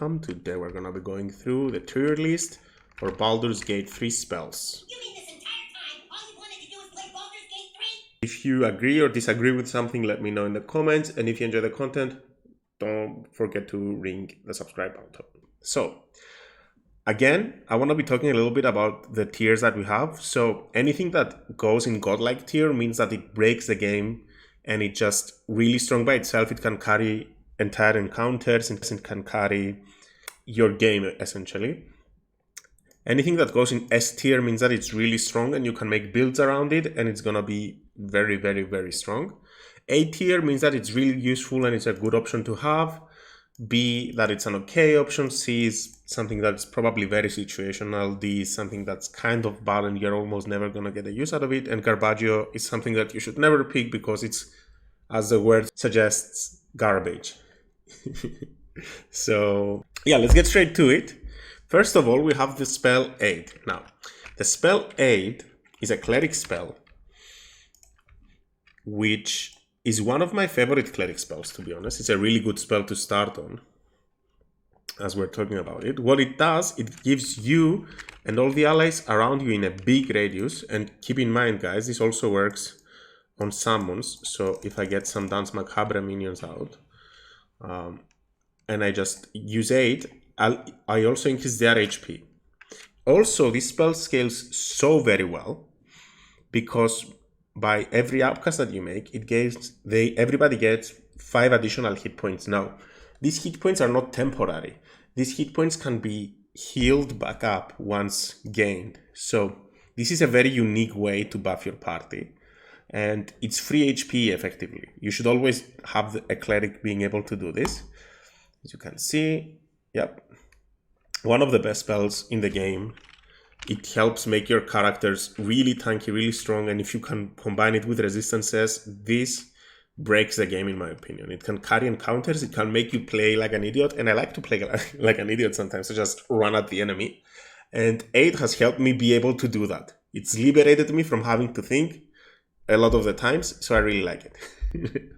welcome. Today we're gonna be going through the tier list for Baldur's Gate 3 spells. You mean this entire time all you wanted to do was play Baldur's Gate 3? If you agree or disagree with something, let me know in the comments, and if you enjoy the content, don't forget to ring the subscribe button. So, again, I want to be talking a little bit about the tiers that we have. So, anything that goes in godlike tier means that it breaks the game and it's just really strong by itself. It can carry entire encounters and it can carry your game essentially. Anything that goes in S tier means that it's really strong and you can make builds around it and it's gonna be very, very, very strong. A tier means that it's really useful and it's a good option to have. B, that it's an okay option. C is something that's probably very situational. D is something that's kind of bad and you're almost never gonna get a use out of it. And Garbaggio is something that you should never pick because it's, as the word suggests, garbage. So yeah, let's get straight to it. First of all, we have the spell Aid. Now, the spell Aid is a cleric spell, which is one of my favorite cleric spells, to be honest. It's a really good spell to start on, as we're talking about it. What it does, it gives you and all the allies around you in a big radius, and keep in mind, guys, this also works on summons. So if I get some Dance Macabre minions out, and I just use Aid, I also increase their HP. Also, this spell scales so very well because by every upcast that you make, everybody gets 5 additional hit points. Now, these hit points are not temporary. These hit points can be healed back up once gained. So this is a very unique way to buff your party. And it's free HP effectively. You should always have a cleric being able to do this. As you can see, yep. One of the best spells in the game. It helps make your characters really tanky, really strong, and if you can combine it with resistances, this breaks the game in my opinion. It can carry encounters, it can make you play like an idiot, and I like to play like an idiot sometimes, to just run at the enemy. And Aid has helped me be able to do that. It's liberated me from having to think a lot of the times, so I really like it.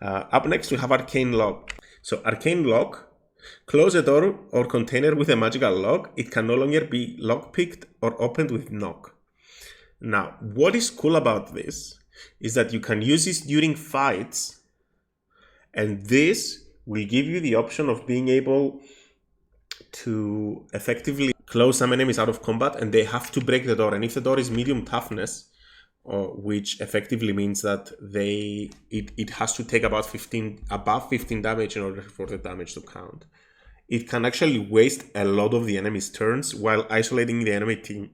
Up next we have Arcane Lock. So Arcane Lock, close a door or container with a magical lock. It can no longer be lockpicked or opened with knock. Now, what is cool about this is that you can use this during fights, and this will give you the option of being able to effectively close some enemies out of combat and they have to break the door. And if the door is medium toughness, which effectively means that it has to take above 15 damage in order for the damage to count. It can actually waste a lot of the enemy's turns while isolating the enemy team.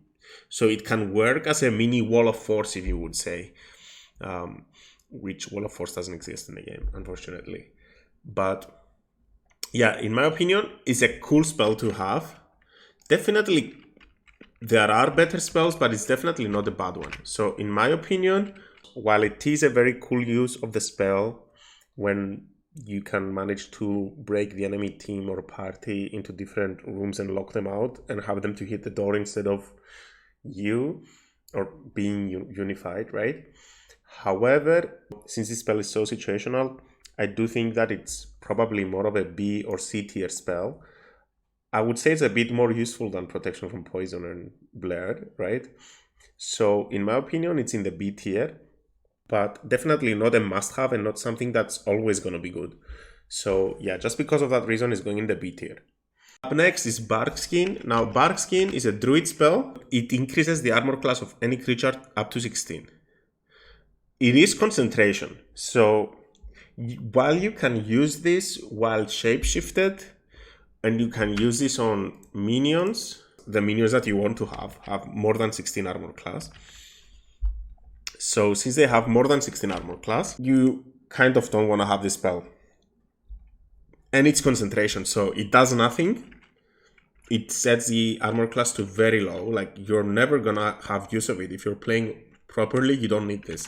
So it can work as a mini wall of force, if you would say, which wall of force doesn't exist in the game, unfortunately. But yeah, in my opinion, it's a cool spell to have. Definitely there are better spells, but it's definitely not a bad one. So in my opinion, while it is a very cool use of the spell when you can manage to break the enemy team or party into different rooms and lock them out and have them to hit the door instead of you or being unified, right? However, since this spell is so situational, I do think that it's probably more of a B or C tier spell. I would say it's a bit more useful than Protection from Poison and Blur, right? So in my opinion, it's in the B tier, but definitely not a must-have and not something that's always going to be good. So yeah, just because of that reason, it's going in the B tier. Up next is Barkskin. Now, Barkskin is a druid spell. It increases the armor class of any creature up to 16. It is concentration. So while you can use this while shapeshifted, and you can use this on minions, the minions that you want to have more than 16 armor class. So since they have more than 16 armor class, you kind of don't want to have this spell. And it's concentration, so it does nothing. It sets the armor class to very low, like you're never gonna have use of it. If you're playing properly, you don't need this.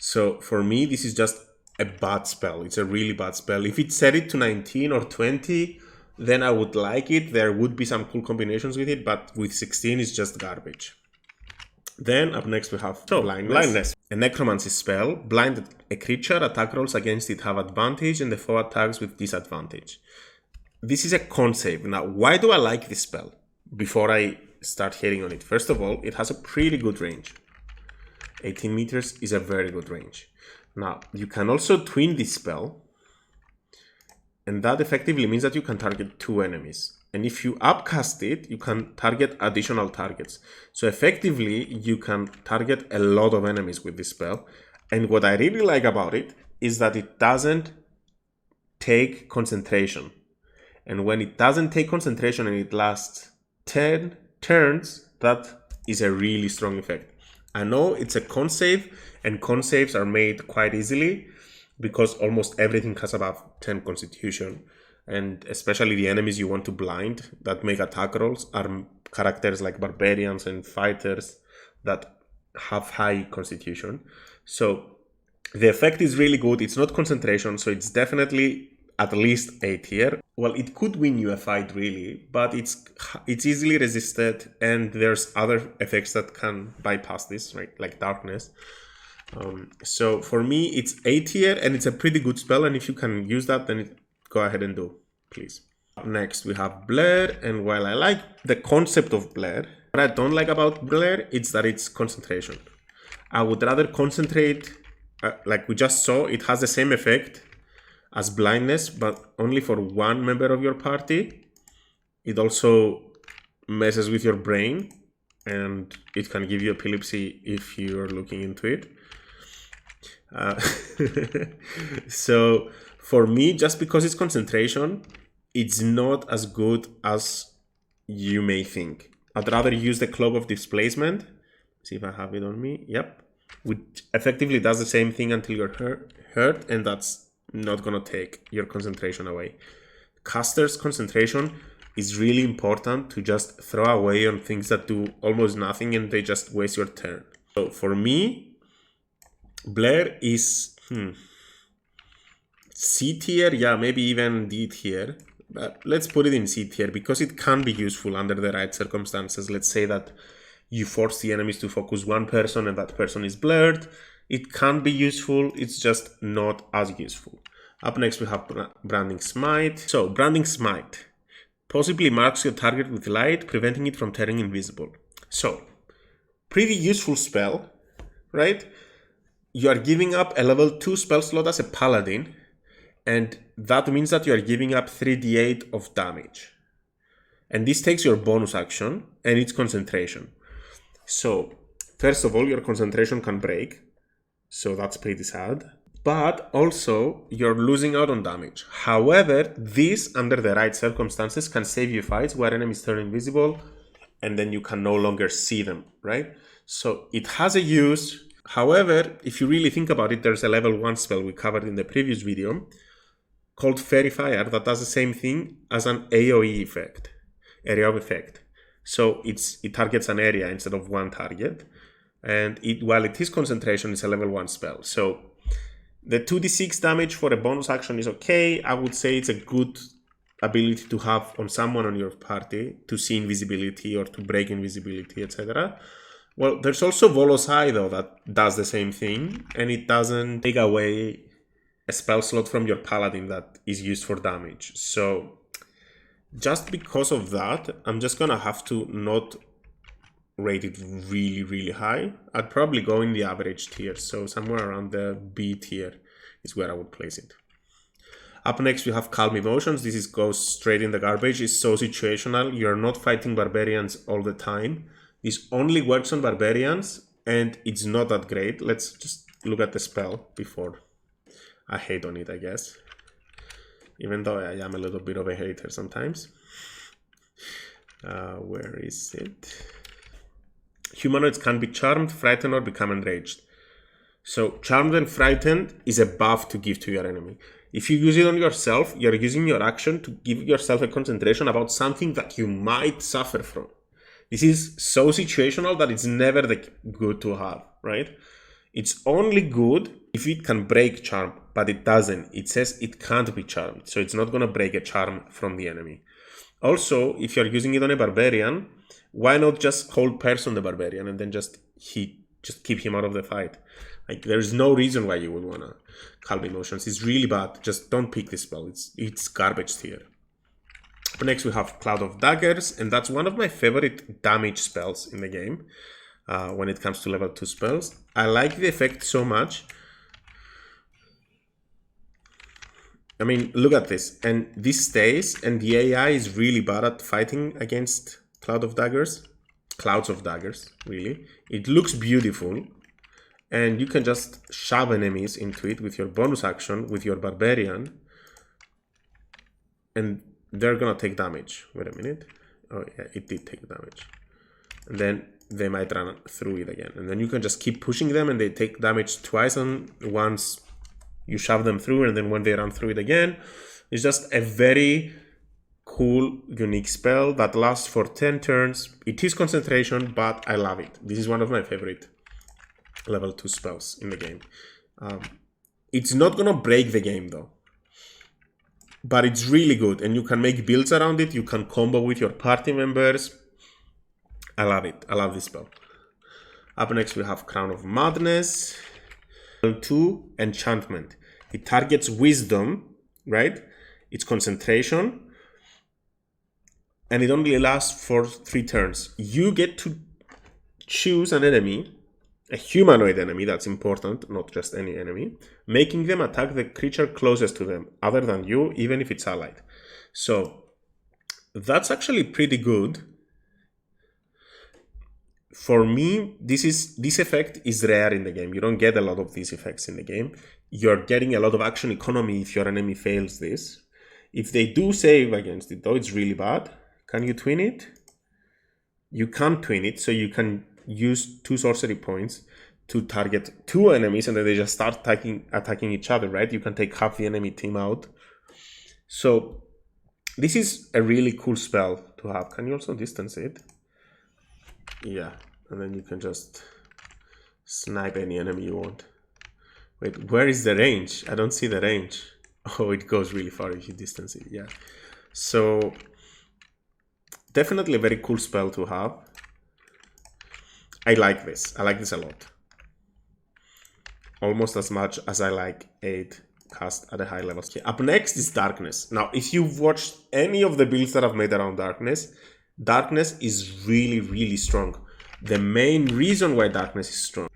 So for me, this is just a bad spell. It's a really bad spell. If it set it to 19 or 20, then I would like it. There would be some cool combinations with it, but with 16 it's just garbage. Then up next we have Blindness. A necromancy spell. Blind a creature, attack rolls against it have advantage and the foe attacks with disadvantage. this is a con save. Now, why do I like this spell? Before I start hitting on it, first of all, it has a pretty good range. 18 meters is a very good range. Now, you can also twin this spell, and that effectively means that you can target 2 enemies. And if you upcast it, you can target additional targets. So effectively, you can target a lot of enemies with this spell. And what I really like about it is that it doesn't take concentration. And when it doesn't take concentration and it lasts 10 turns, that is a really strong effect. I know it's a con save, and con saves are made quite easily because almost everything has above 10 constitution. And especially the enemies you want to blind that make attack rolls are characters like barbarians and fighters that have high constitution. So the effect is really good. It's not concentration, so it's definitely at least A tier. Well, it could win you a fight really, but it's easily resisted, and there's other effects that can bypass this, right? Like darkness. So for me, it's A tier, and it's a pretty good spell. And if you can use that, then go ahead and do, please. Up next, we have Blur, and while I like the concept of Blur, what I don't like about Blur is that it's concentration. I would rather concentrate, like we just saw, it has the same effect as Blindness, but only for one member of your party. It also messes with your brain, and it can give you epilepsy if you're looking into it. So for me, just because it's concentration, it's not as good as you may think. I'd rather use the Cloak of Displacement. See if I have it on me. Yep. Which effectively does the same thing until you're hurt, and that's not gonna take your concentration away. Caster's concentration is really important to just throw away on things that do almost nothing and they just waste your turn. So for me, Blur is C tier, yeah, maybe even D tier. But let's put it in C tier because it can be useful under the right circumstances. Let's say that you force the enemies to focus one person and that person is blurred. It can be useful, it's just not as useful. Up next we have Branding Smite. So, Branding Smite possibly marks your target with light, preventing it from turning invisible. So, pretty useful spell, right? You are giving up a level 2 spell slot as a paladin, and that means that you are giving up 3d8 of damage. And this takes your bonus action and its concentration. So, first of all, your concentration can break. So that's pretty sad. But also, you're losing out on damage. However, this, under the right circumstances, can save you fights where enemies turn invisible and then you can no longer see them, right? So it has a use. However, if you really think about it, there's a level 1 spell we covered in the previous video called Fairy Fire that does the same thing as an AoE effect, area of effect. So it targets an area instead of one target. And while it is concentration, it's a level 1 spell. So the 2d6 damage for a bonus action is okay. I would say it's a good ability to have on someone on your party to see invisibility or to break invisibility, etc. Well, there's also Volosai though that does the same thing, and it doesn't take away a spell slot from your paladin that is used for damage. So just because of that, I'm just gonna have to not rate it really, really high. I'd probably go in the average tier, so somewhere around the B tier is where I would place it. Up next, we have Calm Emotions. This goes straight in the garbage. It's so situational. You're not fighting barbarians all the time. This only works on barbarians, and it's not that great. Let's just look at the spell before I hate on it, I guess. Even though I am a little bit of a hater sometimes. Where is it? Humanoids can be charmed, frightened, or become enraged. So, charmed and frightened is a buff to give to your enemy. If you use it on yourself, you're using your action to give yourself a concentration about something that you might suffer from. This is so situational that it's never good to have, right? It's only good if it can break charm, but it doesn't. It says it can't be charmed, so it's not going to break a charm from the enemy. Also, if you're using it on a barbarian, why not just hold person the barbarian and then just keep him out of the fight? Like, there's no reason why you would wanna Calm Emotions. It's really bad. Just don't pick this spell. It's garbage tier. Next we have Cloud of Daggers, and that's one of my favorite damage spells in the game when it comes to level 2 spells. I like the effect so much. I mean, look at this, and this stays, and the AI is really bad at fighting against Clouds of Daggers, really. It looks beautiful, and you can just shove enemies into it with your bonus action, with your Barbarian, and they're gonna take damage. Wait a minute. Oh yeah, it did take damage. And then they might run through it again. And then you can just keep pushing them, and they take damage twice, and once you shove them through, and then when they run through it again. It's just a very cool, unique spell that lasts for 10 turns. It is concentration, but I love it. This is one of my favorite level 2 spells in the game. It's not gonna break the game though, but it's really good, and you can make builds around it. You can combo with your party members. I love it. I love this spell. Up next we have Crown of Madness. Level 2 enchantment. It targets wisdom, right? It's concentration, and it only lasts for 3 turns. You get to choose an enemy, a humanoid enemy, that's important, not just any enemy, making them attack the creature closest to them, other than you, even if it's allied. So that's actually pretty good. For me, this effect is rare in the game. You don't get a lot of these effects in the game. You're getting a lot of action economy if your enemy fails this. If they do save against it, though, it's really bad. Can you twin it? You can't twin it, so you can use 2 sorcery points to target 2 enemies, and then they just start attacking each other, right? You can take half the enemy team out. So this is a really cool spell to have. Can you also distance it? Yeah, and then you can just snipe any enemy you want. Wait, where is the range? I don't see the range. Oh, it goes really far if you distance it, yeah. So definitely a very cool spell to have. I like this. I like this a lot. Almost as much as I like 8 cast at a high level. Okay, up next is Darkness. Now, if you've watched any of the builds that I've made around Darkness, Darkness is really, really strong. The main reason why Darkness is strong,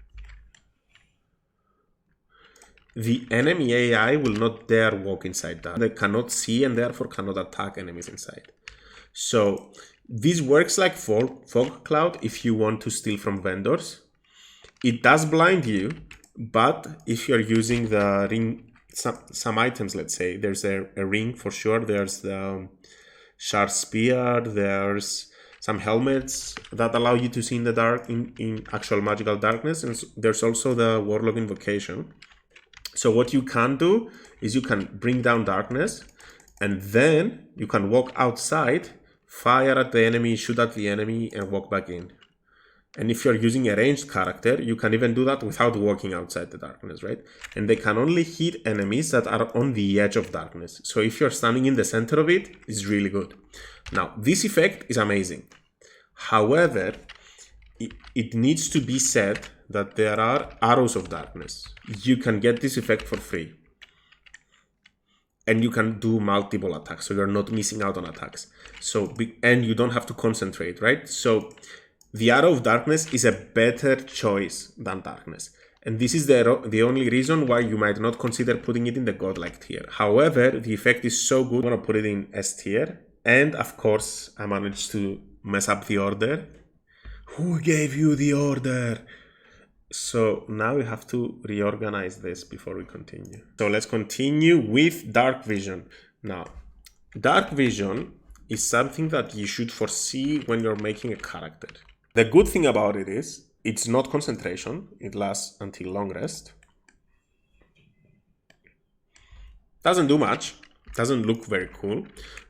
the enemy AI will not dare walk inside that. They cannot see and therefore cannot attack enemies inside. So this works like Fog Cloud if you want to steal from vendors. It does blind you, but if you're using the ring, some items, let's say, there's a ring for sure, there's the Shard Spear, there's some helmets that allow you to see in the dark, in actual magical darkness, and there's also the Warlock Invocation. So what you can do is you can bring down Darkness, and then you can walk outside, fire at the enemy, shoot at the enemy, and walk back in. And if you're using a ranged character, you can even do that without walking outside the darkness, right? And they can only hit enemies that are on the edge of darkness. So if you're standing in the center of it, it's really good. Now, this effect is amazing. However, it needs to be said that there are arrows of darkness. You can get this effect for free. And you can do multiple attacks, so you're not missing out on attacks. And you don't have to concentrate, right? So the Arrow of Darkness is a better choice than Darkness. And this is the only reason why you might not consider putting it in the Godlike tier. However, the effect is so good, I'm going to put it in S tier. And of course, I managed to mess up the order. Who gave you the order? So now we have to reorganize this before we continue. So let's continue with Darkvision. Now, Darkvision is something that you should foresee when you're making a character. The good thing about it is it's not concentration. It lasts until long rest. Doesn't do much. Doesn't look very cool.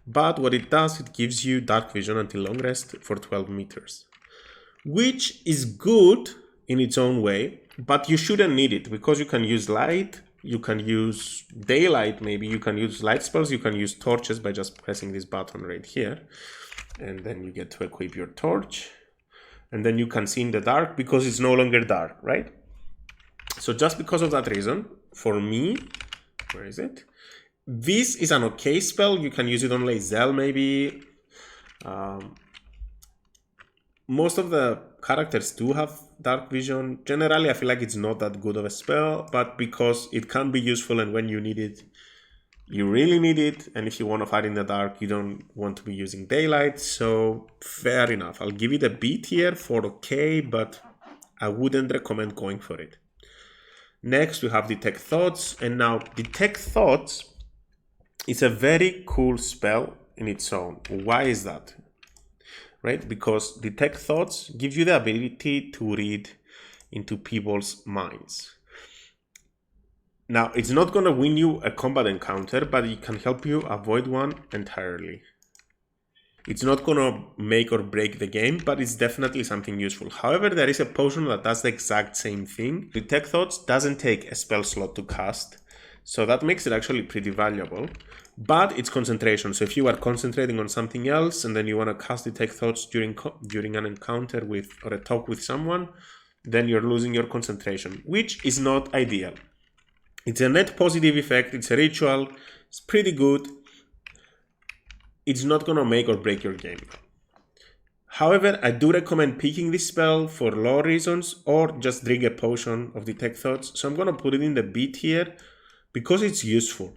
But what it does, it gives you dark vision until long rest for 12 meters. Which is good in its own way, but you shouldn't need it because you can use light, you can use daylight maybe, you can use light spells, you can use torches by just pressing this button right here. And then you get to equip your torch. And then you can see in the dark because it's no longer dark, right? So just because of that reason, for me, where is it? This is an okay spell. You can use it on Lae'zel maybe. Most of the characters do have Darkvision. Generally, I feel like it's not that good of a spell, but because it can be useful and when you need it, you really need it. And if you want to fight in the dark, you don't want to be using daylight. So fair enough. I'll give it a B tier for okay, but I wouldn't recommend going for it. Next, we have Detect Thoughts. And now Detect Thoughts is a very cool spell in its own. Why is that? Right? Because Detect Thoughts gives you the ability to read into people's minds. Now, it's not going to win you a combat encounter, but it can help you avoid one entirely. It's not going to make or break the game, but it's definitely something useful. However, there is a potion that does the exact same thing. Detect Thoughts doesn't take a spell slot to cast, so that makes it actually pretty valuable. But it's concentration, so if you are concentrating on something else and then you want to cast Detect Thoughts during an encounter with or a talk with someone, then you're losing your concentration, which is not ideal. It's a net positive effect, it's a ritual, it's pretty good. It's not going to make or break your game. However, I do recommend picking this spell for lore reasons or just drink a potion of Detect Thoughts. So I'm going to put it in the B tier because it's useful.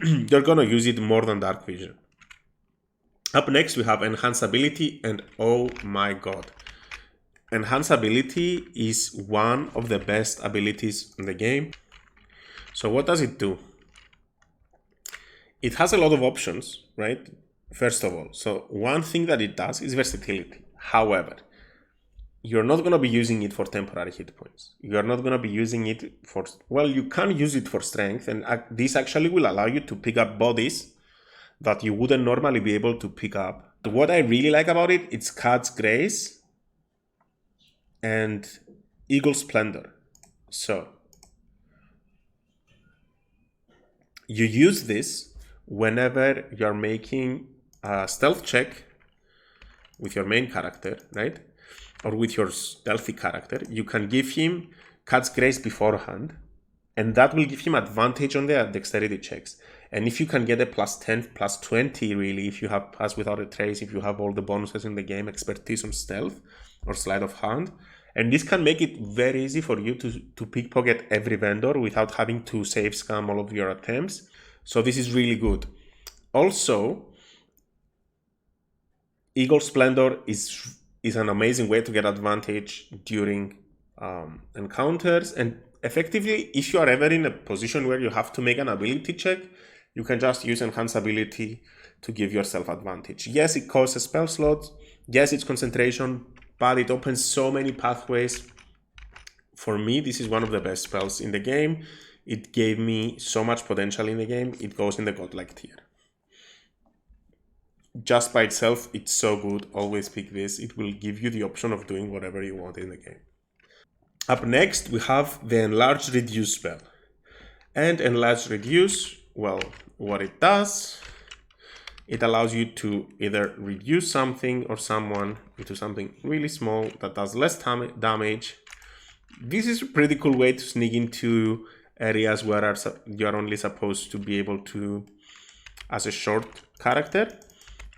You're going to use it more than Darkvision. Up next, we have Enhance Ability, and oh my god. Enhance Ability is one of the best abilities in the game. So what does it do? It has a lot of options, right? First of all, so one thing that it does is versatility. However, you're not going to be using it for temporary hit points. You're not going to be using it for, well, you can use it for strength, and this actually will allow you to pick up bodies that you wouldn't normally be able to pick up. What I really like about it, it's Cat's Grace and Eagle Splendor. So you use this whenever you're making a stealth check with your main character, right? Or with your stealthy character. You can give him Cat's Grace beforehand, and that will give him advantage on their dexterity checks. And if you can get a +10, +20, really, if you have Pass Without a Trace, if you have all the bonuses in the game, expertise on stealth or sleight of hand, and this can make it very easy for you to pickpocket every vendor without having to save scam all of your attempts. So this is really good. Also, Eagle Splendor is an amazing way to get advantage during encounters. And effectively, if you are ever in a position where you have to make an ability check, you can just use Enhance Ability to give yourself advantage. Yes, it costs a spell slot. Yes, it's concentration, but it opens so many pathways. For me, this is one of the best spells in the game. It gave me so much potential in the game. It goes in the godlike tier. Just by itself, it's so good. Always pick this. It will give you the option of doing whatever you want in the game. Up next, we have the Enlarge Reduce spell. And Enlarge Reduce, well, what it does, it allows you to either reduce something or someone into something really small that does less damage. This is a pretty cool way to sneak into areas where you're only supposed to be able to as a short character.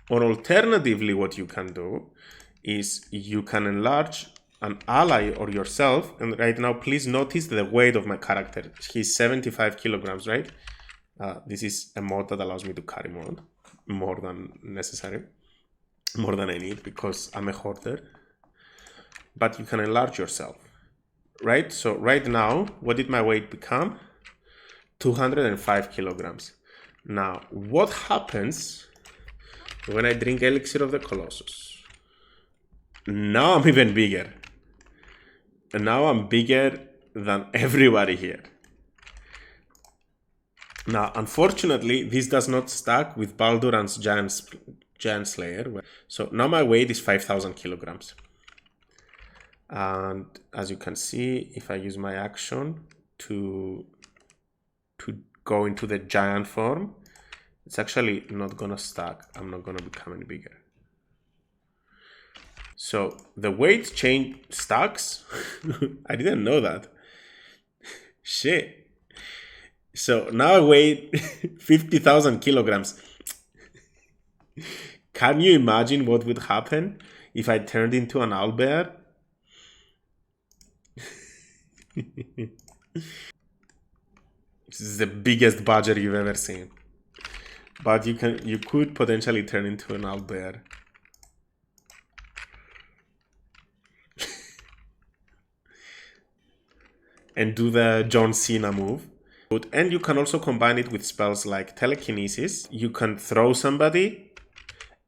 Or alternatively, what you can do is you can enlarge an ally or yourself. And right now, please notice the weight of my character. He's 75 kilograms, right? This is a mod that allows me to carry more than necessary, more than I need because I'm a hoarder. But you can enlarge yourself, right? So right now, what did my weight become? 205 kilograms. Now, what happens when I drink Elixir of the Colossus? Now I'm even bigger. And now I'm bigger than everybody here. Now, unfortunately, this does not stack with Baldur's Giant Slayer. So now my weight is 5,000 kilograms. And as you can see, if I use my action to go into the giant form, it's actually not gonna stack. I'm not gonna become any bigger. So the weight change stacks. I didn't know that. Shit. So now I weigh 50,000 kilograms. Can you imagine what would happen if I turned into an owlbear? This is the biggest badger you've ever seen. But you could potentially turn into an owlbear. And do the John Cena move. And you can also combine it with spells like telekinesis. You can throw somebody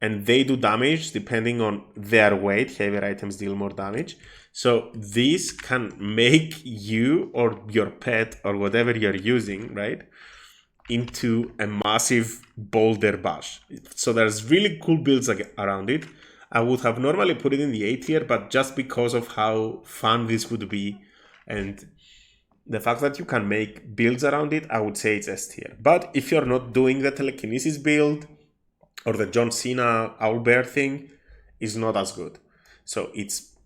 and they do damage depending on their weight. Heavier items deal more damage. So this can make you or your pet or whatever you're using, right, into a massive boulder bash. So there's really cool builds around it. I would have normally put it in the A tier, but just because of how fun this would be and the fact that you can make builds around it, I would say it's S tier. But if you're not doing the telekinesis build or the John Cena owlbear thing, is not as good. So it's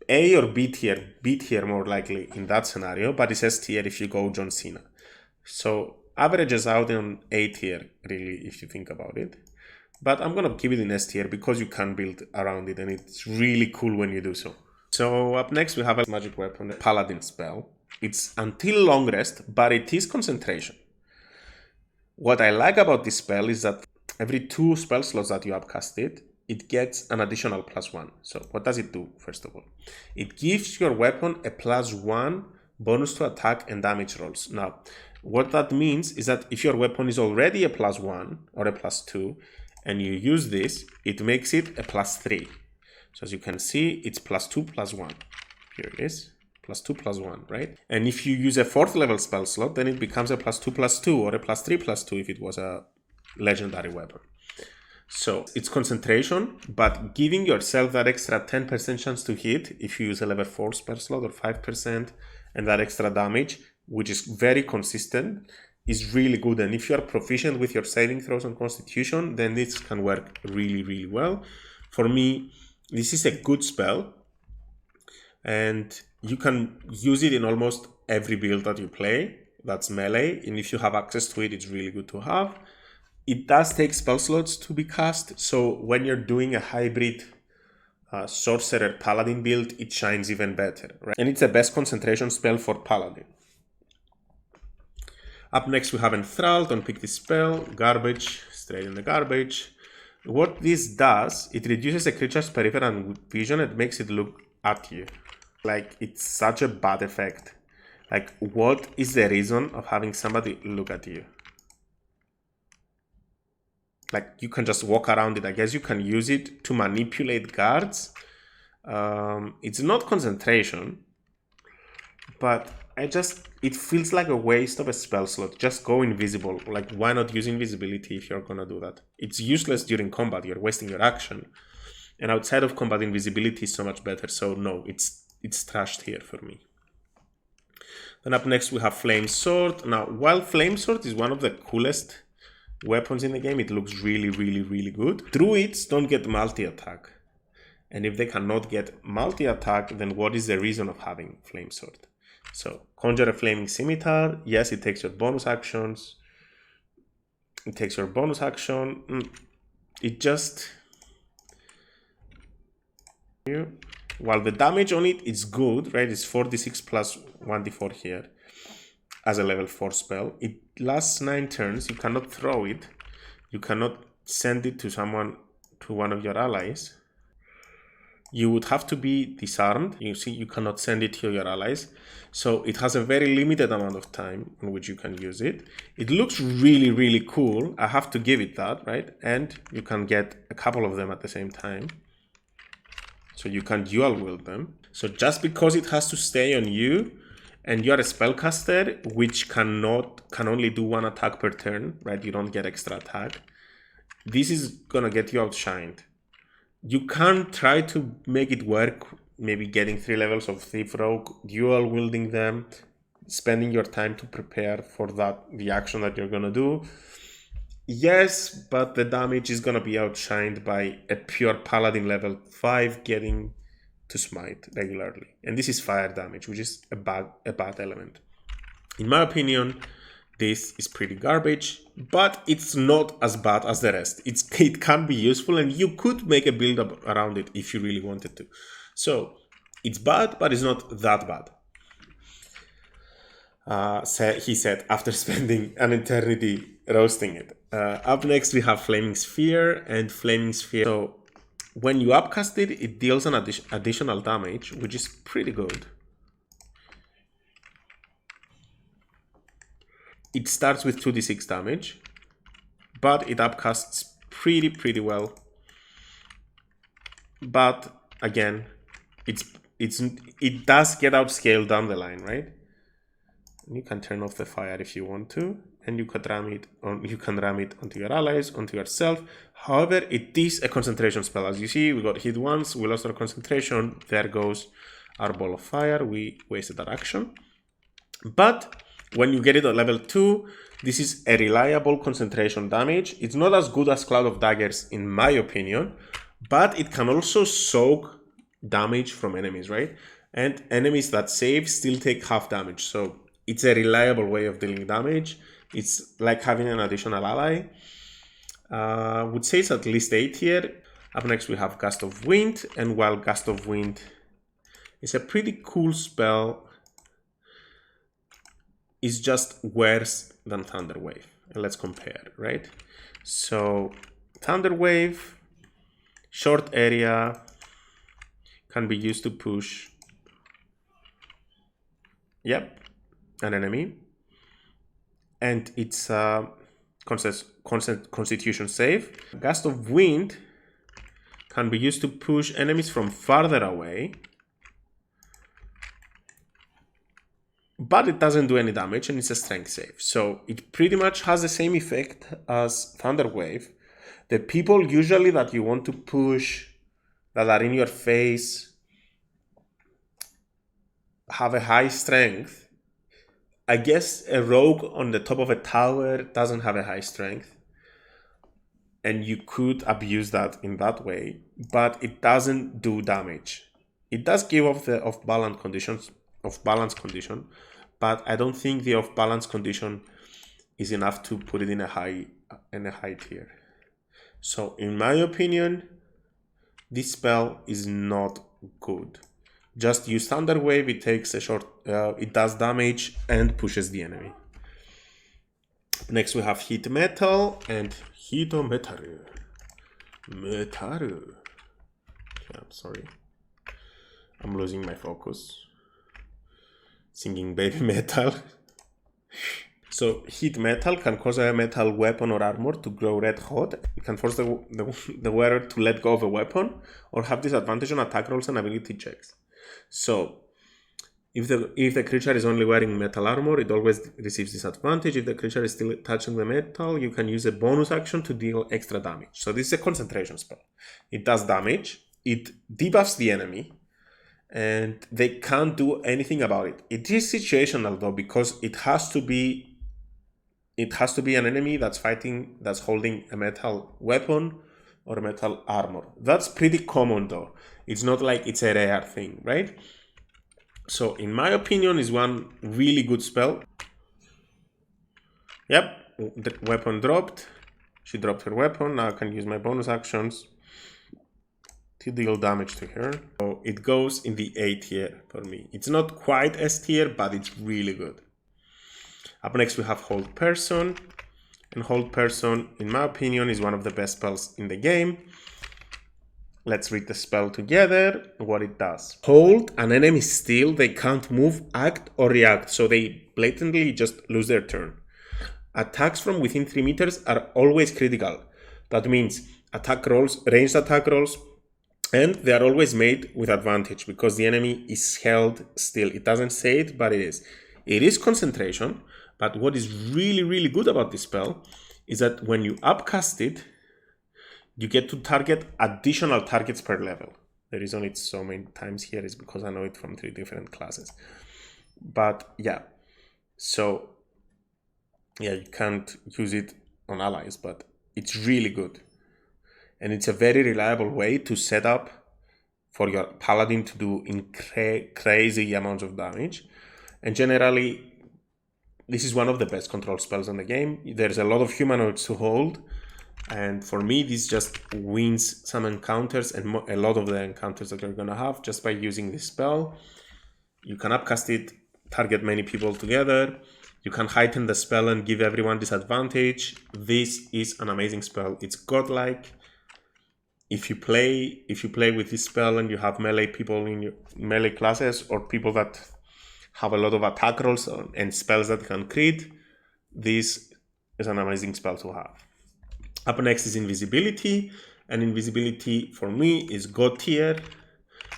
A or B tier. B tier more likely in that scenario, but it's S tier if you go John Cena. So averages out on A tier, really, if you think about it. But I'm gonna keep it in S tier because you can build around it and it's really cool when you do so. So up next we have a magic weapon, a paladin spell. It's until long rest, but it is concentration. What I like about this spell is that every 2 spell slots that you upcast it gets an additional +1. So what does it do, first of all? It gives your weapon a +1 bonus to attack and damage rolls. Now, what that means is that if your weapon is already a +1 or a +2, and you use this, it makes it a +3. So as you can see, it's +2 +1. Here it is. +2 +1, right? And if you use a 4th level spell slot, then it becomes a +2 +2 or a +3 +2 if it was a legendary weapon. So it's concentration, but giving yourself that extra 10% chance to hit if you use a level 4 spell slot or 5%, and that extra damage, which is very consistent, is really good. And if you are proficient with your saving throws on Constitution, then this can work really, really well. For me, this is a good spell, and you can use it in almost every build that you play that's melee, and if you have access to it, it's really good to have. It does take spell slots to be cast, so when you're doing a hybrid sorcerer paladin build, it shines even better, right? And it's the best concentration spell for paladin. Up next we have Enthrall. Don't pick this spell. Garbage, straight in the garbage. What this does, it reduces a creature's peripheral vision and makes it look at you. Like, it's such a bad effect. Like, what is the reason of having somebody look at you? Like, you can just walk around it. I guess you can use it to manipulate guards. It's not concentration, but it feels like a waste of a spell slot. Just go invisible. Like, why not use invisibility if you're gonna do that? It's useless during combat. You're wasting your action. And outside of combat, invisibility is so much better. So no, it's trashed here for me. Then up next we have Flame Sword. Now, while Flame Sword is one of the coolest weapons in the game, it looks really, really, really good. Druids don't get multi-attack. And if they cannot get multi-attack, then what is the reason of having Flame Sword? So, conjure a Flaming Scimitar. Yes, it takes your bonus actions. It takes your bonus action. It just... While the damage on it is good, right? It's 4d6 plus 1d4 here as a level 4 spell. It lasts 9 turns. You cannot throw it. You cannot send it to someone, to one of your allies. You would have to be disarmed. You see, you cannot send it to your allies. So it has a very limited amount of time in which you can use it. It looks really, really cool. I have to give it that, right? And you can get a couple of them at the same time. So you can dual wield them. So just because it has to stay on you and you're a spellcaster, which can only do 1 attack per turn, right? You don't get extra attack. This is gonna get you outshined. You can try to make it work, maybe getting 3 levels of Thief Rogue, dual wielding them, spending your time to prepare for the action that you're gonna do. Yes, but the damage is gonna be outshined by a pure paladin level 5 getting to smite regularly. And this is fire damage, which is a bad element. In my opinion, This is pretty garbage, but it's not as bad as the rest. It can be useful, and you could make a build up around it if you really wanted to. So it's bad, but it's not that bad. He said after spending an eternity roasting it. Up next we have Flaming Sphere, and Flaming Sphere. So when you upcast it, it deals an additional damage, which is pretty good. It starts with 2d6 damage, but it upcasts pretty well. But again, it does get outscaled down the line, right? You can turn off the fire if you want to, and you can ram it onto your allies, onto yourself. However, it is a concentration spell. As you see, we got hit once, we lost our concentration. There goes our ball of fire. We wasted our action. But when you get it at level 2, this is a reliable concentration damage. It's not as good as Cloud of Daggers, in my opinion, but it can also soak damage from enemies, right? And enemies that save still take half damage. So it's a reliable way of dealing damage. It's like having an additional ally. I would say it's at least 8 here. Up next we have Gust of Wind, and while Gust of Wind is a pretty cool spell, it's just worse than Thunder Wave. And let's compare, right? So Thunder Wave, short area, can be used to push, yep, an enemy, and it's a constitution save. Gust of Wind can be used to push enemies from farther away, but it doesn't do any damage, and it's a strength save. So it pretty much has the same effect as Thunder Wave. The people usually that you want to push that are in your face have a high strength. I guess a rogue on the top of a tower doesn't have a high strength, and you could abuse that in that way, but it doesn't do damage. It does give off the off-balance condition, but I don't think the off-balance condition is enough to put it in a high tier. So in my opinion, this spell is not good. Just use Thunder Wave, it takes a short, it does damage and pushes the enemy. Next we have Heat Metal and Metaru. Okay, I'm sorry. I'm losing my focus. Singing Baby Metal. So Heat Metal can cause a metal weapon or armor to glow red hot. It can force the wearer to let go of a weapon or have disadvantage on attack rolls and ability checks. So if the creature is only wearing metal armor, it always receives disadvantage. If the creature is still touching the metal, you can use a bonus action to deal extra damage. So this is a concentration spell. It does damage, it debuffs the enemy, and they can't do anything about it. It is situational though, because it has to be an enemy that's holding a metal weapon or a metal armor. That's pretty common though. It's not like it's a rare thing, right? So in my opinion, is one really good spell. Yep, the weapon dropped. She dropped her weapon. Now I can use my bonus actions to deal damage to her. So it goes in the A tier for me. It's not quite S tier, but it's really good. Up next we have Hold Person. And Hold Person, in my opinion, is one of the best spells in the game. Let's read the spell together, what it does. Hold an enemy still, they can't move, act, or react, so they blatantly just lose their turn. Attacks from within 3 meters are always critical. That means attack rolls, ranged attack rolls, and they are always made with advantage because the enemy is held still. It doesn't say it, but it is. It is concentration, but what is really good about this spell is that when you upcast it, you get to target additional targets per level. The reason it's so many times here is because I know it from 3 different classes. But yeah, so yeah, you can't use it on allies, but it's really good. And it's a very reliable way to set up for your paladin to do crazy amounts of damage. And generally, this is one of the best control spells in the game. There's a lot of humanoids to hold, and for me this just wins some encounters and a lot of the encounters that you're gonna have just by using this spell. You can upcast it, target many people together. You can heighten the spell and give everyone disadvantage. This is an amazing spell. It's godlike. If you play with this spell and you have melee people in your melee classes or people that have a lot of attack rolls and spells that can crit, this is an amazing spell to have. Up next is Invisibility, and Invisibility for me is God tier.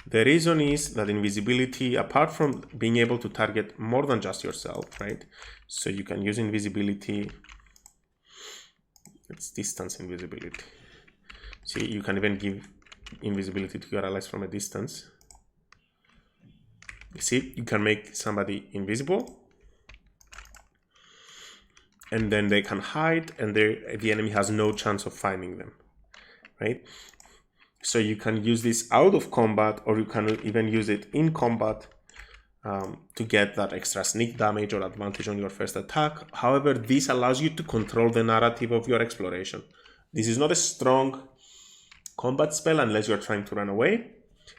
The reason is that Invisibility, apart from being able to target more than just yourself, right? So you can use Invisibility, it's distance invisibility. See, you can even give invisibility to your allies from a distance. You see, you can make somebody invisible, and then they can hide, and the enemy has no chance of finding them, right? So you can use this out of combat, or you can even use it in combat to get that extra sneak damage or advantage on your first attack. However, this allows you to control the narrative of your exploration. This is not a strong combat spell unless you're trying to run away.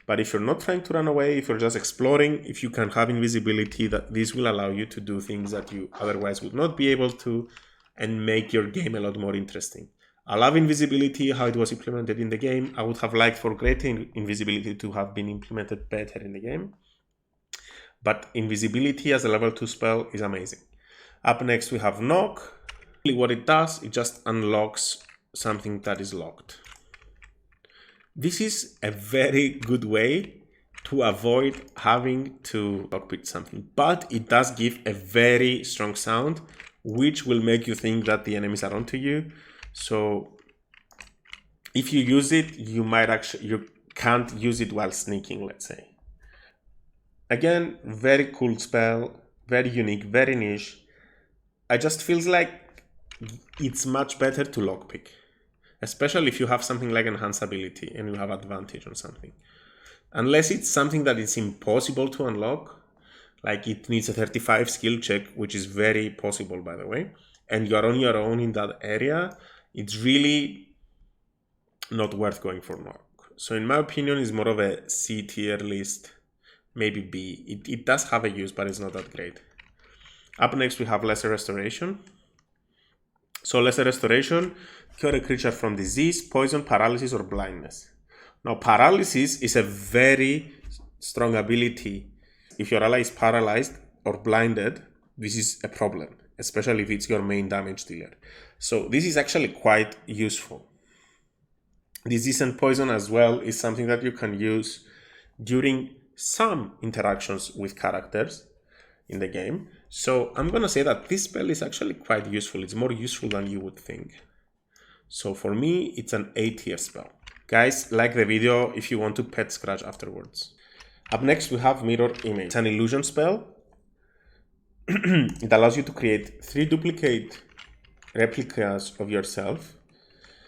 But if you're not trying to run away, if you're just exploring, if you can have invisibility, that this will allow you to do things that you otherwise would not be able to and make your game a lot more interesting. I love invisibility, how it was implemented in the game. I would have liked for greater invisibility to have been implemented better in the game. But invisibility as a level 2 spell is amazing. Up next we have Knock. What it does, it just unlocks something that is locked. This is a very good way to avoid having to lockpick something, but it does give a very strong sound, which will make you think that the enemies are onto you. So if you use it, you can't use it while sneaking, let's say. Again, very cool spell, very unique, very niche. I just feels like it's much better to lockpick, especially if you have something like enhance ability and you have advantage on something. Unless it's something that is impossible to unlock, like it needs a 35 skill check, which is very possible, by the way, and you're on your own in that area, it's really not worth going for Knock. So in my opinion, it's more of a C tier list, maybe B. It does have a use, but it's not that great. Up next, we have Lesser Restoration. So Lesser Restoration, cure a creature from disease, poison, paralysis, or blindness. Now, paralysis is a very strong ability. If your ally is paralyzed or blinded, this is a problem, especially if it's your main damage dealer. So this is actually quite useful. Disease and poison as well is something that you can use during some interactions with characters in the game. So I'm gonna say that this spell is actually quite useful. It's more useful than you would think. So for me, it's an A tier spell. Guys, like the video if you want to pet scratch afterwards. Up next, we have Mirror Image. It's an illusion spell. It allows you to create 3 duplicate replicas of yourself.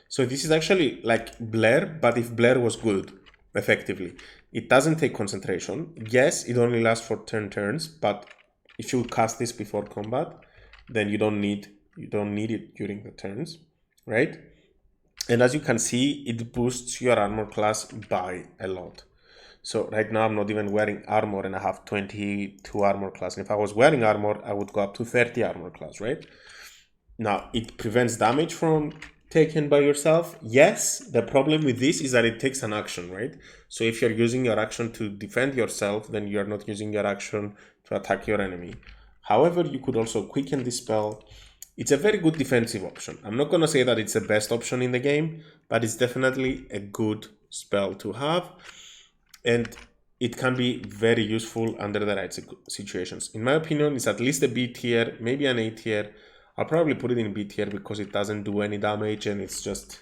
So this is actually like Blur, but if Blur was good, effectively. It doesn't take concentration. Yes, it only lasts for 10 turns, but if you cast this before combat, then you don't need it during the turns, right? And as you can see, it boosts your armor class by a lot. So right now I'm not even wearing armor and I have 22 armor class. And if I was wearing armor, I would go up to 30 armor class, right? Now, it prevents damage from taken by yourself. Yes, the problem with this is that it takes an action, right? So if you're using your action to defend yourself, then you're not using your action to attack your enemy. However, you could also quicken this spell. It's a very good defensive option. I'm not going to say that it's the best option in the game, but it's definitely a good spell to have. And it can be very useful under the right situations. In my opinion, it's at least a B tier, maybe an A tier. I'll probably put it in B tier because it doesn't do any damage and it's just...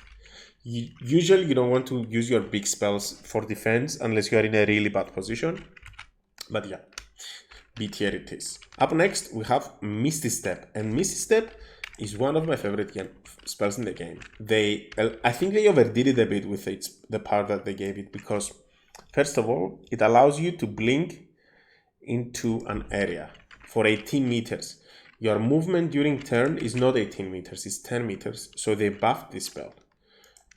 Usually you don't want to use your big spells for defense unless you are in a really bad position. But yeah, B tier it is. Up next, we have Misty Step. And Misty Step is one of my favorite spells in the game. I think they overdid it a bit with the power that they gave it because, first of all, it allows you to blink into an area for 18 meters. Your movement during turn is not 18 meters, it's 10 meters. So they buffed this spell,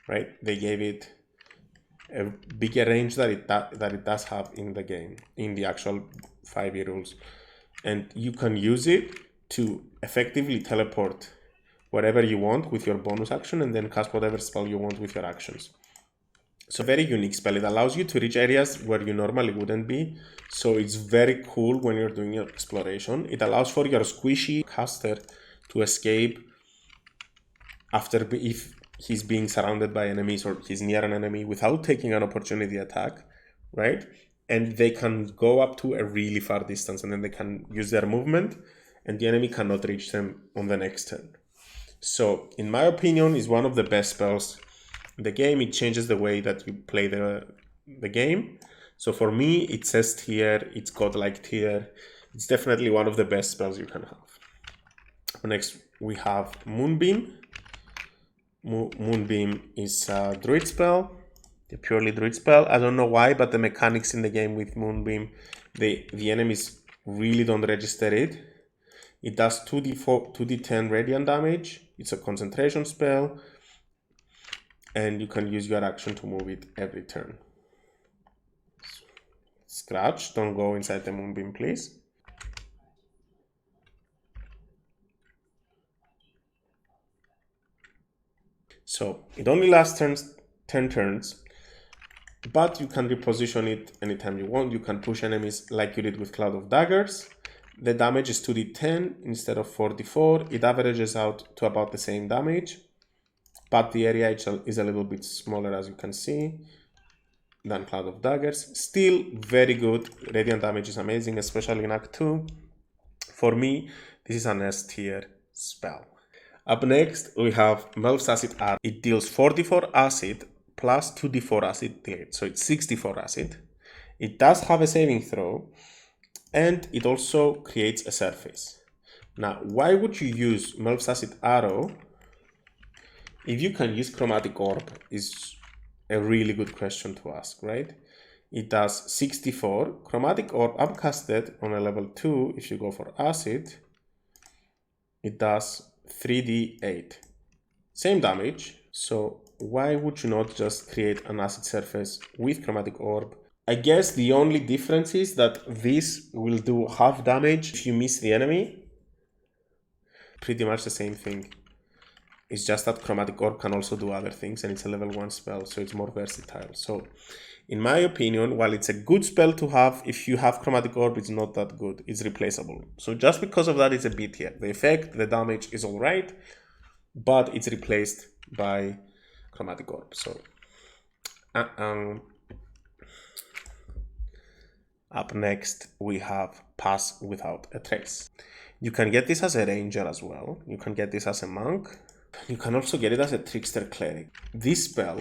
right? They gave it a bigger range that it does have in the game, in the actual 5e rules. And you can use it to effectively teleport wherever you want with your bonus action and then cast whatever spell you want with your actions. So very unique spell. It allows you to reach areas where you normally wouldn't be. So it's very cool when you're doing your exploration. It allows for your squishy caster to escape after if he's being surrounded by enemies or he's near an enemy without taking an opportunity attack, right? And they can go up to a really far distance and then they can use their movement and the enemy cannot reach them on the next turn. So in my opinion, is one of the best spells in the game. It changes the way that you play the game. So for me, it says tier, it's godlike tier. It's definitely one of the best spells you can have. Next, we have Moonbeam. Moonbeam is a druid spell, a purely druid spell. I don't know why, but the mechanics in the game with Moonbeam, the enemies really don't register it. It does 2d10 radiant damage. It's a concentration spell. And you can use your action to move it every turn. Scratch, don't go inside the Moonbeam, please. So it only lasts 10 turns, but you can reposition it anytime you want. You can push enemies like you did with Cloud of Daggers. The damage is 2d10 instead of 4d4. It averages out to about the same damage, but the area is a little bit smaller, as you can see, than Cloud of Daggers. Still very good. Radiant damage is amazing, especially in Act 2. For me, this is an S tier spell. Up next, we have Melf's Acid Arrow. It deals 44 acid plus 2d4 acid delayed, so it's 64 acid. It does have a saving throw, and it also creates a surface. Now, why would you use Melf's Acid Arrow if you can use Chromatic Orb? Is a really good question to ask, right? It does 64. Chromatic Orb upcasted on a level 2, if you go for acid, it does 3d8. Same damage, so why would you not just create an acid surface with Chromatic Orb? I guess the only difference is that this will do half damage if you miss the enemy. Pretty much the same thing. It's just that Chromatic Orb can also do other things and it's a level 1 spell, so it's more versatile. So, in my opinion, while it's a good spell to have, if you have Chromatic Orb, it's not that good. It's replaceable. So just because of that, it's a B tier. The effect, the damage is alright, but it's replaced by Chromatic Orb. So, up next, we have Pass Without a Trace. You can get this as a ranger as well. You can get this as a monk. You can also get it as a trickster cleric. This spell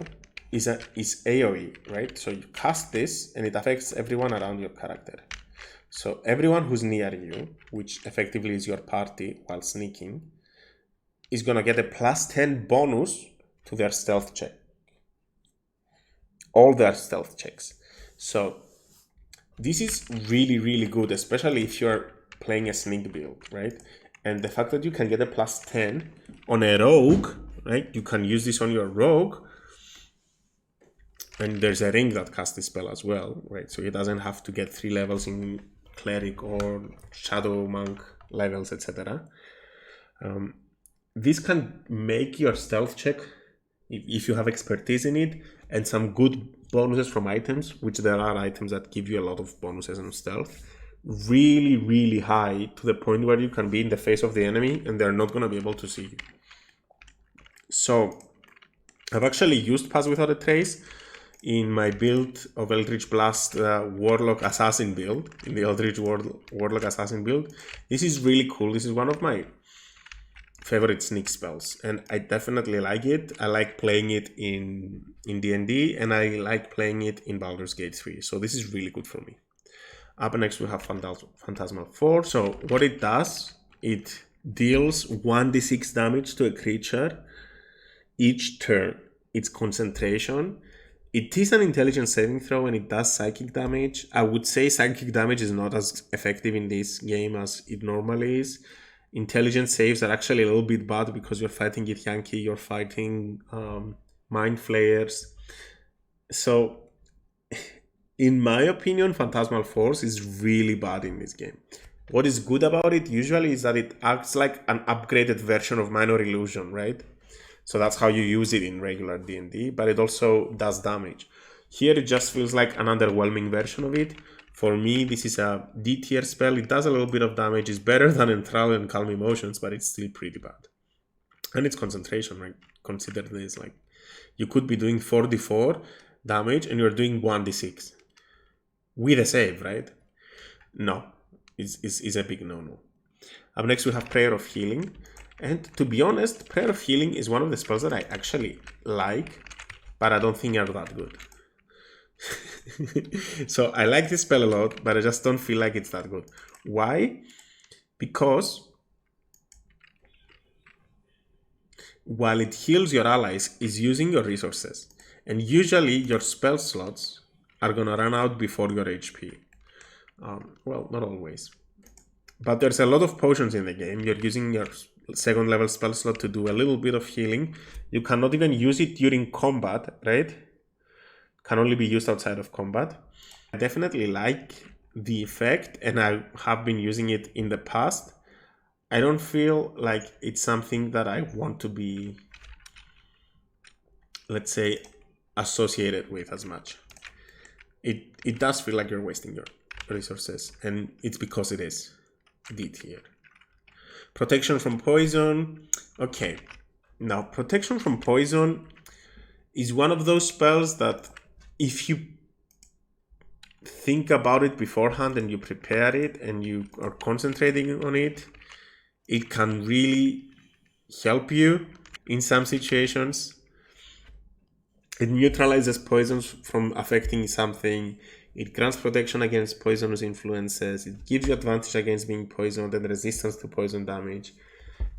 is AoE, right? So you cast this and it affects everyone around your character. So everyone who's near you, which effectively is your party while sneaking, is gonna get a +10 bonus to their stealth check. All their stealth checks. So this is really, really good, especially if you're playing a sneak build, right? And the fact that you can get a +10 on a rogue, right? You can use this on your rogue. And there's a ring that casts this spell as well, right? So he doesn't have to get 3 levels in cleric or shadow monk levels, etc. This can make your stealth check, if you have expertise in it, and some good bonuses from items, which there are items that give you a lot of bonuses on stealth, really, really high, to the point where you can be in the face of the enemy and they're not going to be able to see you. So I've actually used Pass Without a Trace in my build of Eldritch Blast Warlock Assassin build, in the Eldritch Warlock Assassin build. This is really cool. This is one of my favorite sneak spells, and I definitely like it. I like playing it in D&D, and I like playing it in Baldur's Gate 3, so this is really good for me. Up next we have Phantasmal Force. So what it does, it deals 1d6 damage to a creature each turn. It's concentration. It is an intelligence saving throw and it does psychic damage. I would say psychic damage is not as effective in this game as it normally is. Intelligence saves are actually a little bit bad because you're fighting it Yankee, you're fighting Mind Flayers. So, in my opinion, Phantasmal Force is really bad in this game. What is good about it usually is that it acts like an upgraded version of Minor Illusion, right? So that's how you use it in regular D&D, but it also does damage. Here it just feels like an underwhelming version of it. For me, this is a D tier spell. It does a little bit of damage. It's better than Enthrall and Calm Emotions, but it's still pretty bad. And it's concentration, right? Consider this, like, you could be doing 4d4 damage and you're doing 1d6 with a save, right? No, it's a big no-no. Up next we have Prayer of Healing. And to be honest, Prayer of Healing is one of the spells that I actually like, but I don't think are that good. So I like this spell a lot, but I just don't feel like it's that good. Why? Because while it heals your allies, it's using your resources. And usually your spell slots are gonna run out before your HP. Well, not always. But there's a lot of potions in the game. You're using your second level spell slot to do a little bit of healing. You cannot even use it during combat, right? Can only be used outside of combat. I definitely like the effect and I have been using it in the past. I don't feel like it's something that I want to be, let's say, associated with as much. It does feel like you're wasting your resources, and it's because it is D tier. Protection from poison. Okay, now protection from poison is one of those spells that if you think about it beforehand and you prepare it and you are concentrating on it, it can really help you in some situations. It neutralizes poisons from affecting something. It grants protection against poisonous influences. It gives you advantage against being poisoned and resistance to poison damage.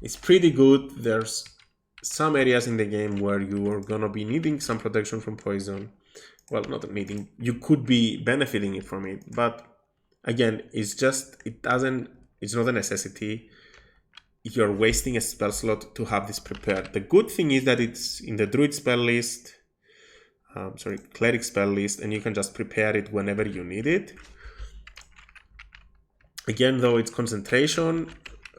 It's pretty good. There's some areas in the game where you are gonna be needing some protection from poison. Well, not needing. You could be benefiting from it, but again, it's not a necessity. You're wasting a spell slot to have this prepared. The good thing is that it's in the Druid spell list. Cleric spell list, and you can just prepare it whenever you need it. Again, though, it's concentration,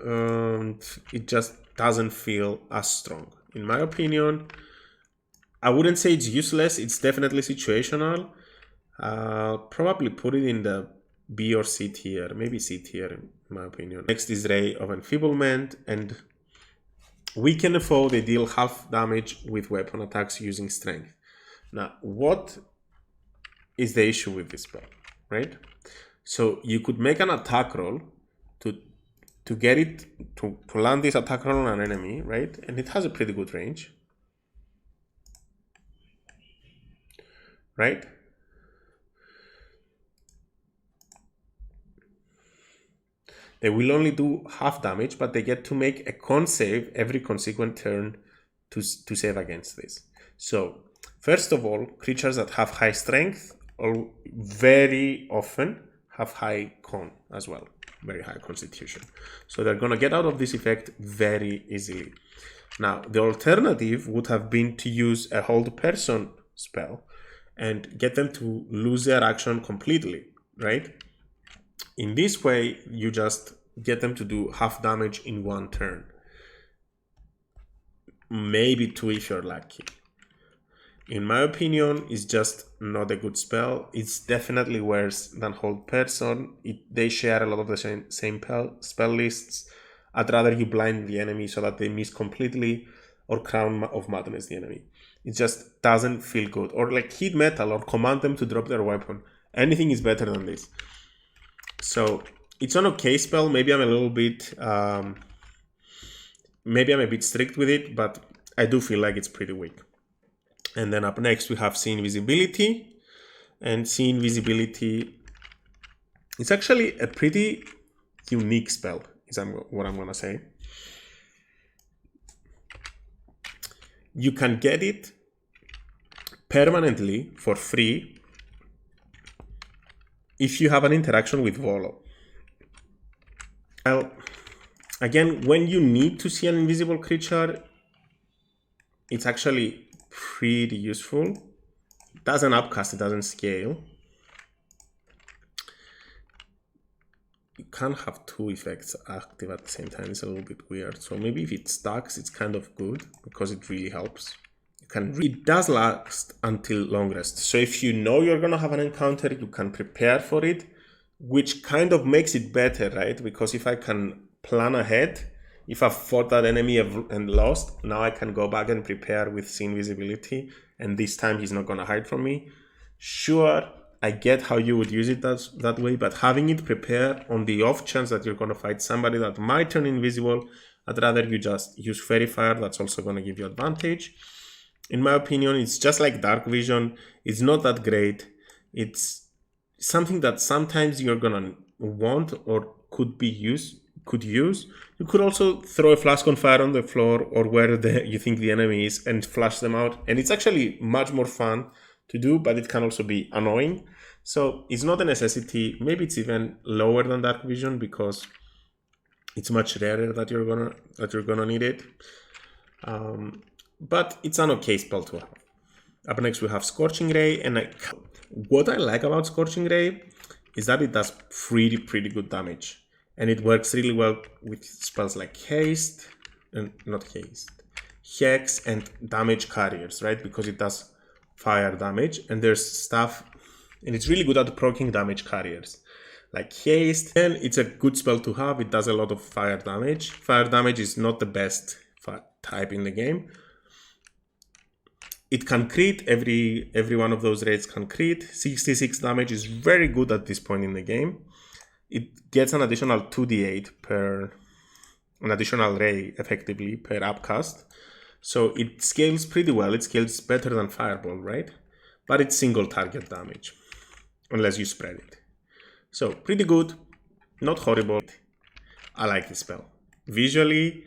it just doesn't feel as strong. In my opinion, I wouldn't say it's useless, it's definitely situational. I'll probably put it in the B or C tier, maybe C tier in my opinion. Next is Ray of Enfeeblement, and weaken a foe, they deal half damage with weapon attacks using strength. Now, what is the issue with this spell, right? So you could make an attack roll to get it to land this attack roll on an enemy, right? And it has a pretty good range, right? They will only do half damage, but they get to make a con save every consequent turn to save against this. So first of all, creatures that have high strength or very often have high con as well, very high constitution. So they're gonna get out of this effect very easily. Now, the alternative would have been to use a hold person spell and get them to lose their action completely, right? In this way, you just get them to do half damage in one turn. Maybe two if you're lucky. In my opinion, it's just not a good spell. It's definitely worse than Hold Person. They share a lot of the same spell lists. I'd rather you blind the enemy so that they miss completely, or Crown of Madness the enemy. It just doesn't feel good. Or like Heat Metal, or command them to drop their weapon. Anything is better than this. So it's an okay spell. Maybe I'm a little bit... maybe I'm a bit strict with it, but I do feel like it's pretty weak. And then up next we have See Invisibility. And See Invisibility is actually a pretty unique spell, is what I'm gonna say. You can get it permanently for free if you have an interaction with Volo. Well, Again, when you need to see an invisible creature, it's actually pretty useful. It doesn't upcast, it doesn't scale. You can't have two effects active at the same time. It's a little bit weird. So maybe if it stacks, it's kind of good because it really helps. It does last until long rest. So if you know you're gonna have an encounter, you can prepare for it, which kind of makes it better, right? Because if I can plan ahead, if I've fought that enemy and lost, now I can go back and prepare with See Invisibility, and this time he's not gonna hide from me. Sure, I get how you would use it that way, but having it prepared on the off chance that you're gonna fight somebody that might turn invisible, I'd rather you just use Fairy Fire. That's also gonna give you advantage. In my opinion, it's just like Darkvision. It's not that great. It's something that sometimes you're gonna want or could use. You could also throw a flask on fire on the floor or where you think the enemy is and flash them out. And it's actually much more fun to do, but it can also be annoying. So it's not a necessity. Maybe it's even lower than Darkvision because it's much rarer that you're gonna need it. But it's an okay spell to have. Up next we have Scorching Ray, and what I like about Scorching Ray is that it does pretty good damage. And it works really well with spells like Haste, and not Haste, Hex, and Damage Carriers, right? Because it does fire damage, and there's stuff, and it's really good at proccing Damage Carriers, like Haste, and it's a good spell to have. It does a lot of fire damage. Fire damage is not the best type in the game. It can crit, every one of those rays can crit. 66 damage is very good at this point in the game. It gets an additional 2d8 per, an additional ray effectively per upcast. So it scales pretty well. It scales better than Fireball, right? But it's single target damage, unless you spread it. So pretty good, not horrible. I like this spell. Visually,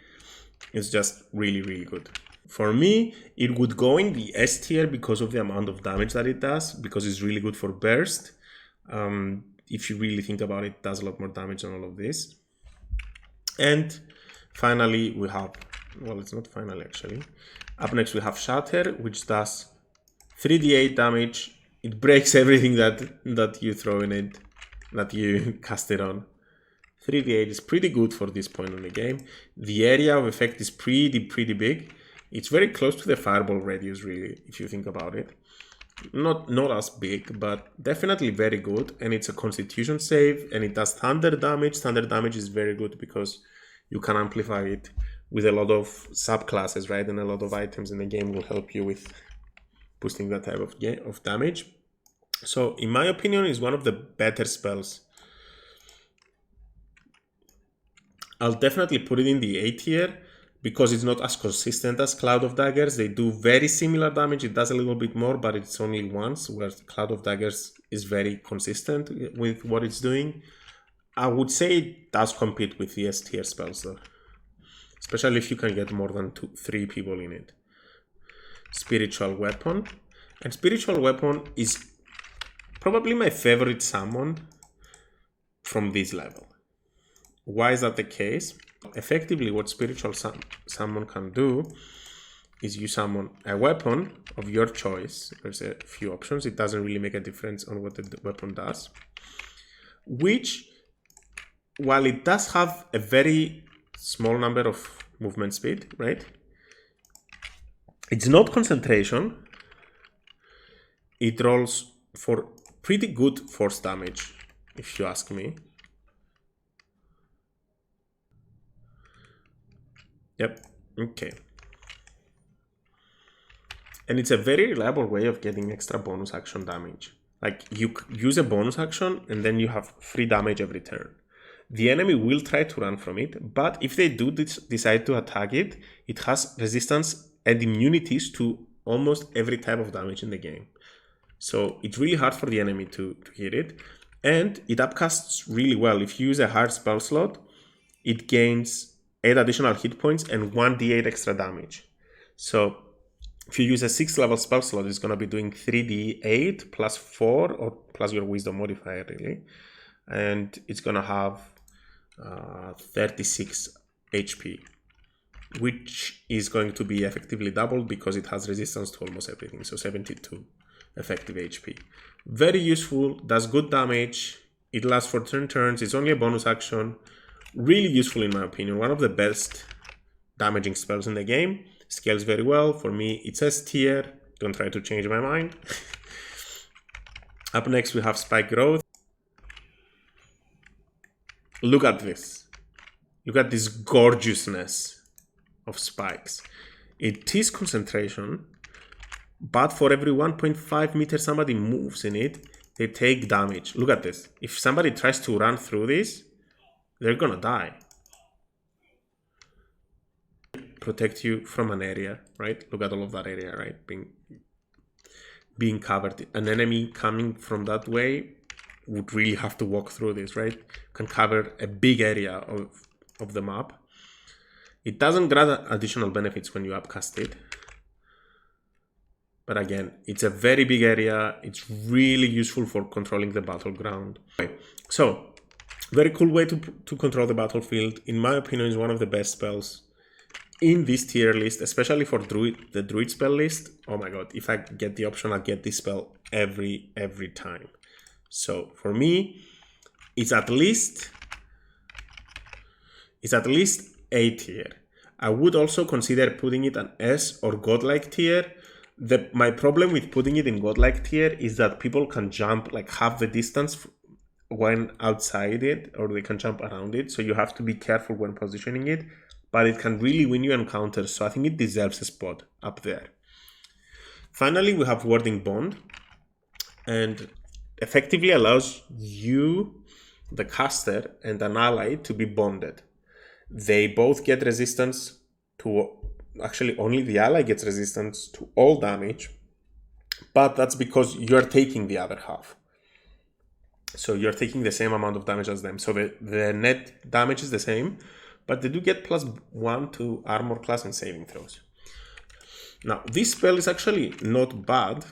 it's just really good. For me, it would go in the S tier because of the amount of damage that it does, because it's really good for burst. If you really think about it, it does a lot more damage than all of this. And finally, we have, well, it's not finally actually. Up next, we have Shatter, which does 3d8 damage. It breaks everything that you throw in it, that you cast it on. 3d8 is pretty good for this point in the game. The area of effect is pretty big. It's very close to the fireball radius, really, if you think about it. Not as big, but definitely very good. And it's a constitution save, and it does thunder damage. Thunder damage is very good because you can amplify it with a lot of subclasses, right? And a lot of items in the game will help you with boosting that type of damage. So, in my opinion, it's one of the better spells. I'll definitely put it in the A tier because it's not as consistent as Cloud of Daggers. They do very similar damage. It does a little bit more, but it's only once, where Cloud of Daggers is very consistent with what it's doing. I would say it does compete with the S tier spells though, especially if you can get more than 3 people in it. Spiritual Weapon. And Spiritual Weapon is probably my favorite summon from this level. Why is that the case? Effectively, what Spiritual Summon can do is you summon a weapon of your choice. There's a few options. It doesn't really make a difference on what the weapon does. Which, while it does have a very small number of movement speed, right? It's not concentration. It rolls for pretty good force damage, if you ask me. Yep, okay. And it's a very reliable way of getting extra bonus action damage. Like, you use a bonus action and then you have free damage every turn. The enemy will try to run from it, but if they do decide to attack it, it has resistance and immunities to almost every type of damage in the game. So it's really hard for the enemy to hit it. And it upcasts really well. If you use a hard spell slot, it gains 8 additional hit points and 1d8 extra damage. So if you use a 6th level spell slot, it's going to be doing 3d8 plus 4 or plus your wisdom modifier, really. And it's going to have 36 HP, which is going to be effectively doubled because it has resistance to almost everything. So 72 effective HP. Very useful, does good damage. It lasts for 10 turns. It's only a bonus action. Really useful in my opinion. One of the best damaging spells in the game. Scales very well. For me, it's S tier. Don't try to change my mind. Up next, we have Spike Growth. Look at this. Look at this gorgeousness of spikes. It is concentration, but for every 1.5 meters somebody moves in it, they take damage. Look at this. If somebody tries to run through this, they're gonna die. Protect you from an area, right? Look at all of that area, right? Being covered. An enemy coming from that way would really have to walk through this, right? Can cover a big area of the map. It doesn't grant additional benefits when you upcast it. But again, it's a very big area. It's really useful for controlling the battleground. Okay. So, very cool way to control the battlefield. In my opinion, is one of the best spells in this tier list, especially for the Druid spell list. Oh my god, if I get the option, I'll get this spell every time. So for me, it's at least A tier. I would also consider putting it an S or Godlike tier. My problem with putting it in Godlike tier is that people can jump like half the distance when outside it, or they can jump around it. So you have to be careful when positioning it, but it can really win you encounters. So I think it deserves a spot up there. Finally, we have Warding Bond, and effectively allows you, the caster, and an ally to be bonded. They both get resistance to, actually only the ally gets resistance to all damage, but that's because you're taking the other half. So you're taking the same amount of damage as them. So the net damage is the same, but they do get +1 to armor class and saving throws. Now, this spell is actually not bad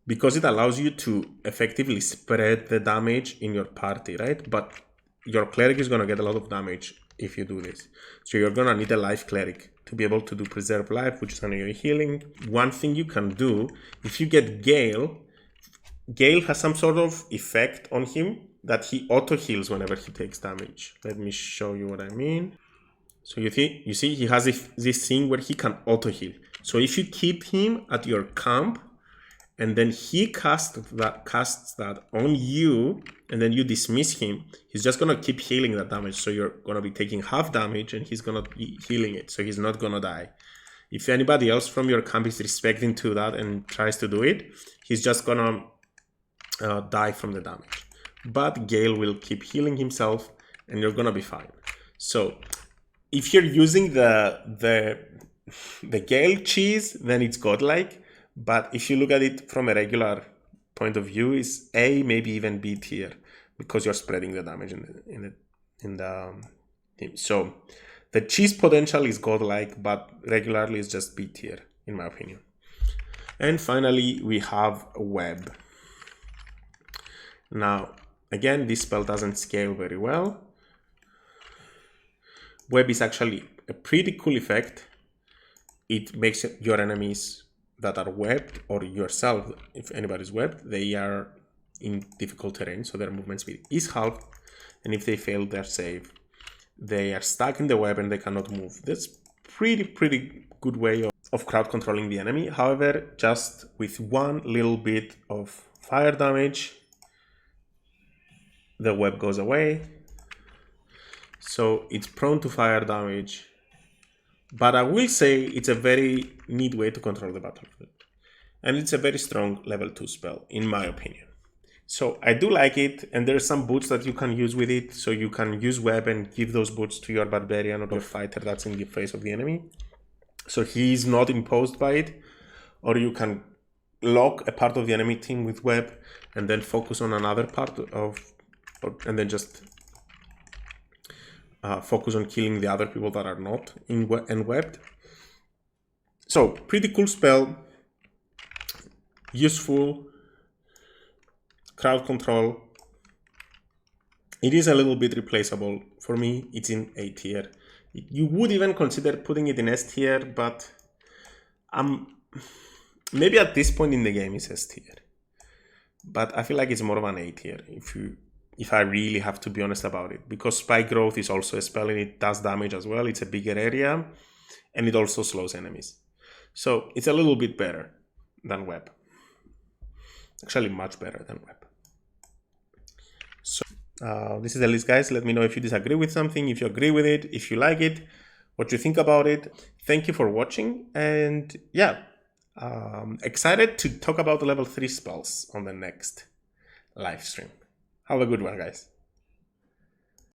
because it allows you to effectively spread the damage in your party, right? But your cleric is going to get a lot of damage if you do this. So you're going to need a life cleric to be able to do preserve life, which is on your healing. One thing you can do, if you get Gale has some sort of effect on him that he auto heals whenever he takes damage. Let me show you what I mean. So you see he has this thing where he can auto heal. So if you keep him at your camp, and then he casts that on you, and then you dismiss him, he's just gonna keep healing that damage. So you're gonna be taking half damage, and he's gonna be healing it, so he's not gonna die. If anybody else from your camp is respecting to that and tries to do it, he's just gonna die from the damage. But Gale will keep healing himself, and you're gonna be fine. So if you're using the Gale cheese, then it's godlike. But if you look at it from a regular point of view, it's A, maybe even B tier, because you're spreading the damage in the team. So the cheese potential is godlike, but regularly it's just B tier, in my opinion. And finally, we have Web. Now, again, this spell doesn't scale very well. Web is actually a pretty cool effect. It makes your enemies that are webbed, or yourself, if anybody's webbed, they are in difficult terrain, so their movement speed is halved, and if they fail their save, they are stuck in the web and they cannot move. That's pretty good way of crowd controlling the enemy. However, just with one little bit of fire damage, the web goes away. So it's prone to fire damage. But I will say it's a very neat way to control the battlefield. And it's a very strong level 2 spell, in my opinion. So I do like it, and there's some boots that you can use with it. So you can use web and give those boots to your barbarian or your fighter that's in the face of the enemy. So he's not imposed by it. Or you can lock a part of the enemy team with web and then focus on another part and then just focus on killing the other people that are not webbed. So, pretty cool spell. Useful. Crowd control. It is a little bit replaceable. For me, it's in A tier. You would even consider putting it in S tier, but maybe at this point in the game it's S tier. But I feel like it's more of an A tier if I really have to be honest about it. Because Spike Growth is also a spell and it does damage as well. It's a bigger area and it also slows enemies. So it's a little bit better than Web. Actually, much better than Web. So this is the list, guys. Let me know if you disagree with something, if you agree with it, if you like it, what you think about it. Thank you for watching. And yeah, excited to talk about the level 3 spells on the next live stream. Have a good one, guys.